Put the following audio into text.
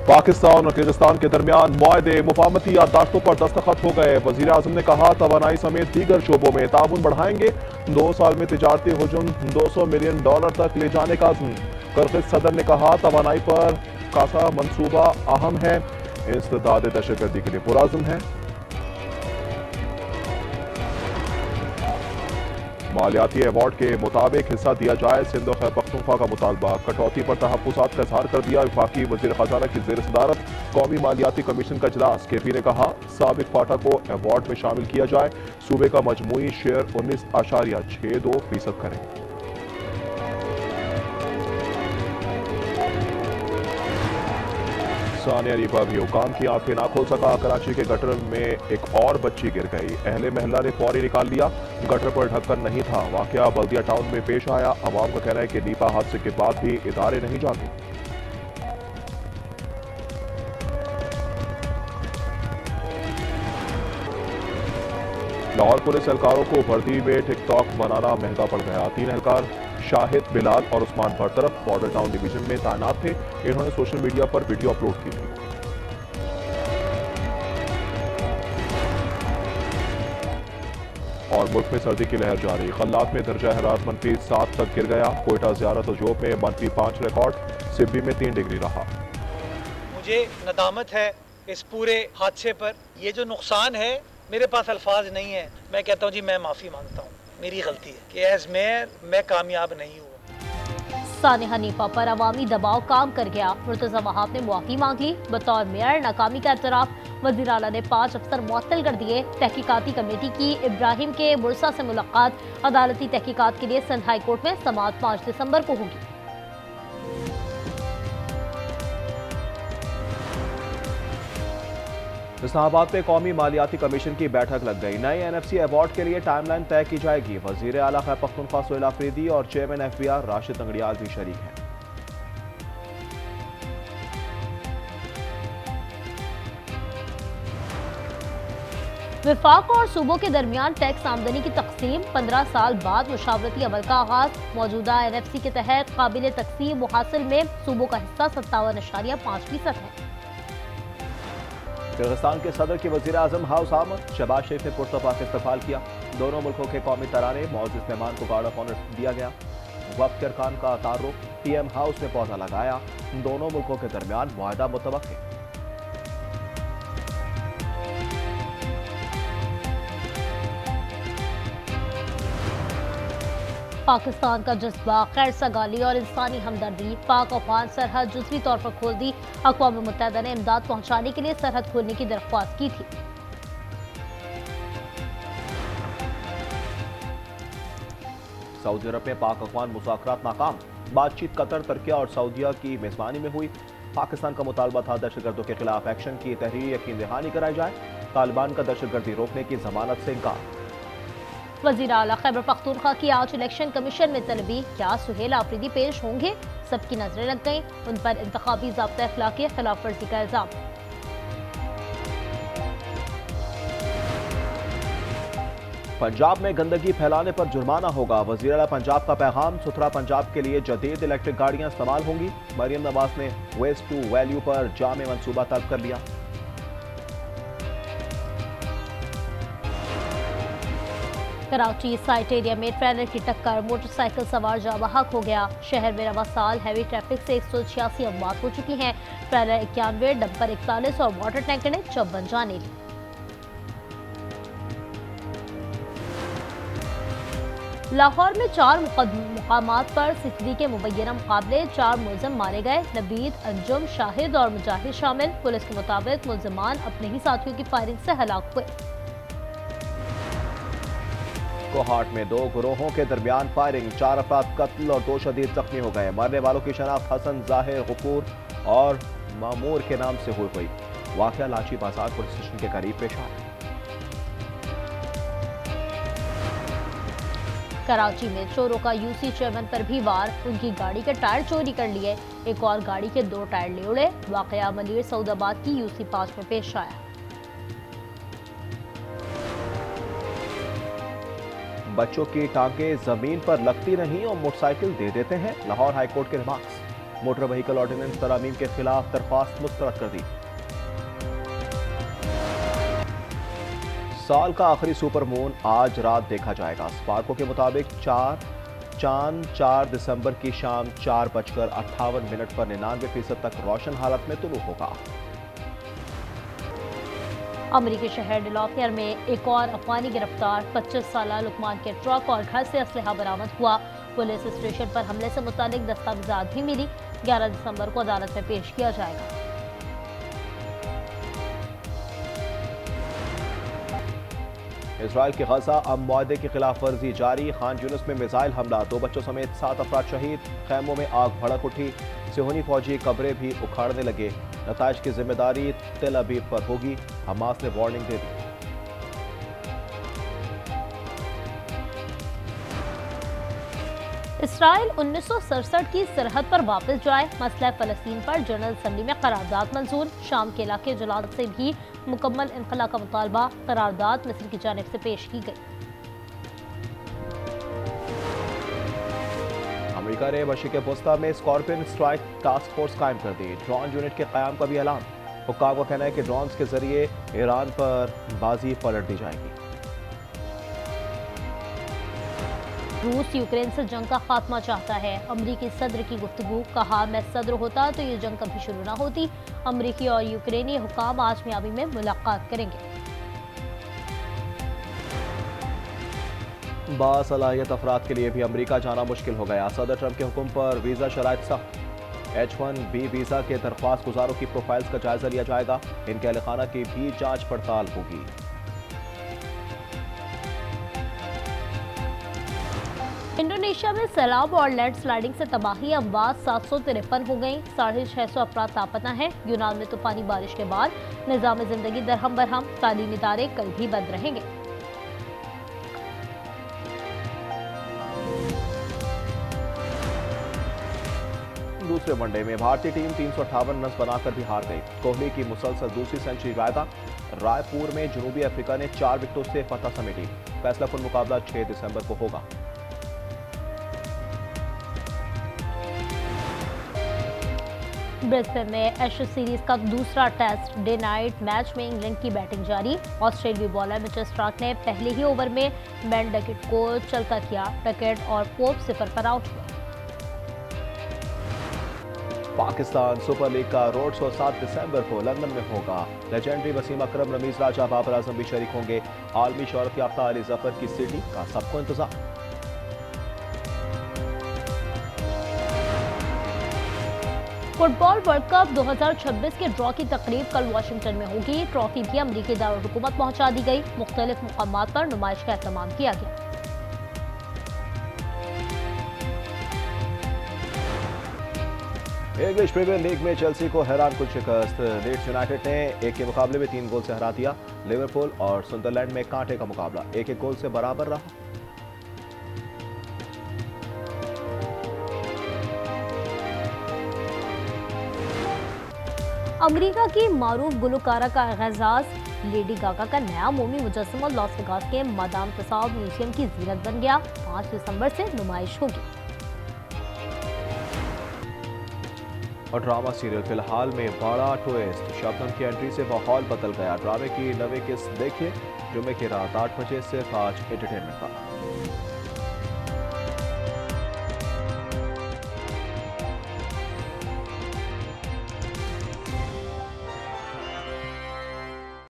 पाकिस्तान और किर्गिस्तान के दरमियान मुआहदे मुफाहमती याददाश्तों पर दस्तखत हो गए। वजीर आजम ने कहा तवानाई समेत दीगर शोबों में ताउन बढ़ाएंगे। 2 साल में तिजारती हुजूम $200 मिलियन तक ले जाने का अज़्म। किर्गिज सदर ने कहा तवानाई पर खासा मंसूबा अहम है, इस्तेदाद दहशतगर्दी के लिए पुरअज़्म है। मालियाती अवार्ड के मुताबिक हिस्सा दिया जाए, सिंध और खैबर पख्तूनख्वा का मुतालबा। कटौती पर तहफ़्फ़ुज़ात का इज़हार कर दिया। वफाकी वज़ीर ख़ज़ाना की ज़ेर सदारत कौमी मालियाती कमीशन का इजलास। KP ने कहा साबिक फाटा को अवार्ड में शामिल किया जाए। सूबे का मजमूई शेयर 19.62% करें। सानिया रिपा भी हुकाम की आंखें ना खोल सका। कराची के गटर में एक और बच्ची गिर गई। अहले महल्ला ने फौरी निकाल लिया। गटर पर ढक्कन नहीं था। वाकया बल्दिया टाउन में पेश आया। अवाम का कहना है कि नीपा हादसे के बाद भी इदारे नहीं जागे। लाहौर पुलिस एहलकारों को वर्दी में टिकटॉक बनाना महंगा पड़ गया। 3 एहलकार शाहिद, बिलाल और उस्मान बरतरफ बॉर्डर टाउन डिवीजन में तैनात थे। इन्होंने सोशल मीडिया पर वीडियो अपलोड की थी। और मुल्क में सर्दी की लहर जारी। खल्लात में दर्जा हरारत -7 तक गिर गया। कोयटा, ज़ियारत और जोब में -5 रिकॉर्ड। सिब्बी में 3 डिग्री रहा। मुझे नदामत है इस पूरे हादसे पर। ये जो नुकसान है, मेरे पास अल्फाज नहीं है। मैं कहता हूँ जी, मैं माफ़ी मांगता हूँ। मेरी गलती है कि एज मेयर मैं कामयाब नहीं हुआ। सानिया नीपा पर अवामी दबाव काम कर गया। मुर्तज़ा वहाब ने मुआफ़ी मांग ली। बतौर मेयर नाकामी का एतराफ़। वज़ीर आला ने 5 अफसर मुअत्तल कर दिए। तहकीकाती कमेटी की इब्राहिम के मुर्सा से मुलाकात। अदालती तहकीकात के लिए सिंध हाई कोर्ट में समाअत 5 दिसंबर को होगी। इस्लामाबाद में कौमी मालियाती कमीशन की बैठक लग गई। नए NFC अवार्ड के लिए टाइमलाइन तय की जाएगी। वजीर आला खैबर पख्तूनख्वा सोहेल आफरीदी और चेयरमैन FBR राशिद अंगड़ियाल भी शरीक हैं। विफाक और सूबों के दरमियान टैक्स आमदनी की तकसीम। 15 साल बाद मुशावरती अमल का आगाज। मौजूदा NFC के तहत काबिल तकसीम मुहासिल में सूबों का हिस्सा 57.5% है। किर्गिस्तान के सदर की वजीर आजम हाउस आमद। शहबाज शरीफ ने पुरतपाक इस्तकबाल किया। दोनों मुल्कों के कौमी तराने मौजूद मेहमान को गार्ड ऑफ ऑनर दिया गया। वफ्द के अरकान का तारुफ। PM हाउस में पौधा लगाया। दोनों मुल्कों के दरमियान मुआहदा मुतवक्किल। पाकिस्तान का जज्बा, खैर सगाली और इंसानी हमदर्दी। पाक अफगान सरहद जुज़वी तौर पर खोल दी। अक़वाम मुत्तहिदा ने इमदाद पहुंचाने के लिए सरहद खोलने की दरख्वास्त की थी। सऊदी अरब में पाक अफगान मुज़ाकरात नाकाम। बातचीत कतर, तुर्की और सऊदीया की मेजबानी में हुई। पाकिस्तान का मुतालबा था दहशतगर्दों के खिलाफ एक्शन की तहरीर यकीन दहानी कराई जाए। तालिबान का दहशतगर्दी रोकने की जमानत से इनकार। वज़ीर आला खैबर पख्तूनख्वा की आज इलेक्शन कमीशन में तलबी। क्या सुहेल आफरीदी पेश होंगे? सबकी नजरें लग गईं। उन पर इंतखाबी ज़ाब्ता अखलाक की खिलाफ वर्जी का इल्जाम। पंजाब में गंदगी फैलाने पर जुर्माना होगा। वज़ीर आला पंजाब का पैगाम। सुथरा पंजाब के लिए जदीद इलेक्ट्रिक गाड़ियां इस्तेमाल होंगी। मरियम नवाज ने वेस्ट टू वैल्यू पर जामे मंसूबा तलब कर लिया। कराची साइट एरिया में ट्रेलर की टक्कर, मोटरसाइकिल सवार जाँ बहक हो गया। शहर में रवा साल हैवी ट्रैफिक से 186 अमवात हो चुकी हैं। ट्रेलर 91, डंपर 41 और वाटर टैंकर ने 54 जानें ली। लाहौर में 4 मुकामात पर CCTV के मुबैना मुकाबले 4 मुलजिम मारे गए। नबीद, अंजुम, शाहिद और मुजाहिद शामिल। पुलिस के मुताबिक मुलजिमान अपने ही साथियों की फायरिंग से हलाक हुए। कोहाट में 2 गिरोहों के दरमियान फायरिंग। 4 अफराद कत्ल और 2 शदीद जख्मी हो गए। मरने वालों की शनाख्त हसन, जाहिर, गफूर और मामूर के नाम से हुई। वाकया लाची बाजार पुलिस स्टेशन के करीब पेश आया। कराची में चोरों का UC चेयरमैन पर भी वार। उनकी गाड़ी के टायर चोरी कर लिए। एक और गाड़ी के 2 टायर ले उड़े। वाकया मलिर सऊदाबाद की UC 5 में पेश आया। बच्चों की टांगें जमीन पर लगती नहीं और मोटरसाइकिल दे देते हैं। लाहौर हाईकोर्ट के रिमार्क्स। मोटर व्हीकल ऑर्डिनेंस तरामीम के खिलाफ दरख्वास्त मुस्तरद कर दी। साल का आखिरी सुपर मून आज रात देखा जाएगा। स्पार्को के मुताबिक चांद 4 दिसंबर की शाम 4:58 पर 99% तक रोशन हालत में तुलू होगा। अमरीकी शहर डेलावेयर में एक और अफगानी गिरफ्तार। 25 साल लुकमान के ट्रक और घर से असलहा बरामद हुआ। पुलिस स्टेशन पर हमले से मुतालिक दस्तावेजात भी मिली। 11 दिसंबर को अदालत में पेश किया जाएगा। इसराइल की गजा अब मुआहदे की खिलाफ वर्जी जारी। खान यूनिस में मिसाइल हमला, 2 बच्चों समेत 7 अफराद शहीद। खैमों में आग भड़क उठी। सिहोनी फौजी कब्रें भी उखाड़ने लगे। नताइज की जिम्मेदारी तेल अबीब पर होगी। हमास ने वार्निंग दे दी। इसराइल 1967 की सरहद पर वापस जाए। मसला फलस्तीन पर जनरल असम्बली में करारदाद मंजूर। शाम के इलाके जलाल से भी मुकम्मल इनखला का मुतालबा। करारदाद मिस्र की जानिब से पेश की गई। अमेरिका ने मशरिक़ वस्ता में स्कॉर्पियन स्ट्राइक टास्क फोर्स कायम कर दी। ड्रोन यूनिट के क़याम का भी ऐलान। हुक्काम का कहना है कि ड्रोन्स के जरिए ईरान पर बाजी पलट दी जाएगी। रूस यूक्रेन से जंग का खात्मा चाहता है। अमरीकी सदर की गुफ्तगू। कहा, मैं सदर होता तो ये जंग कभी शुरू ना होती। अमरीकी और यूक्रेनी हुक्काम आज मियामी में मुलाकात करेंगे। बासलाहियत अफराद के लिए भी अमरीका जाना मुश्किल हो गया। सदर ट्रंप के हुक्म पर वीज़ा शराइत सख्त। H-1B वीज़ा के दरख्वास्त गुजारों की प्रोफाइल्स का जायजा लिया जाएगा। इनके अहलखाना की भी जांच पड़ताल होगी। इंडोनेशिया में सैलाब और लैंड स्लाइडिंग से तबाही। अमवात 753 हो गई। 650 अफराद लापता हैं। यूनान में तूफानी बारिश के बाद निज़ाम जिंदगी दरहम बरहम। तालीमी इदारे कल भी बंद रहेंगे। दूसरे वनडे में भारतीय टीम 358 रन बनाकर भी हार गई। कोहली की मुसलसल दूसरी सेंचुरी रायदा। रायपुर में जनूबी अफ्रीका ने 4 विकेटों से फतह समेटी। फैसलाकुन मुकाबला 6 दिसंबर को होगा। ब्रिस्बेन में एशेज सीरीज का दूसरा टेस्ट। डे नाइट मैच में इंग्लैंड की बैटिंग जारी। ऑस्ट्रेलियाई बॉलर मिचेल स्टार्क ने पहले ही ओवर में बेन डकेट को चलता किया। डकेट और पोप 0 पर आउट हुए। पाकिस्तान सुपर लीग का रोड शो 7 दिसंबर को लंदन में होगा। लेजेंडरी वसीम अकरम, रमीज राजा, बाबर आजम भी शरीक होंगे। आलमी शोहरत याफ्ता अली जफर की सिटी का सबको इंतजार। फुटबॉल वर्ल्ड कप 2026 के ड्रॉ की तकरीब कल वाशिंगटन में होगी। ट्रॉफी भी अमरीकी दारुल हुकूमत पहुंचा दी गई। मुख्तलिफ मुकामात पर नुमाइश का एहतमाम किया गया। इंग्लिश प्रीमियर लीग में चेल्सी को हैरान कुल शिकस्त। लीड्स यूनाइटेड ने 1 के मुकाबले में 3 गोल से हरा दिया। लिवरपूल और सुंदरलैंड में कांटे का मुकाबला 1-1 गोल से बराबर रहा। अमेरिका की मारूफ गुलकारा का एजाज। लेडी गागा का नया मोमी मुजस्समा लॉस वेगास के मादाम तुसाद म्यूजियम की जीनत बन गया। 5 दिसंबर से नुमाइश होगी। और ड्रामा सीरियल फिलहाल में बड़ा ट्विस्ट। शबनम की एंट्री से माहौल बदल गया। ड्रामे की नवी किस्त देखिए जुम्मे की रात 8 बजे सिर्फ आज एंटरटेनमेंट पर।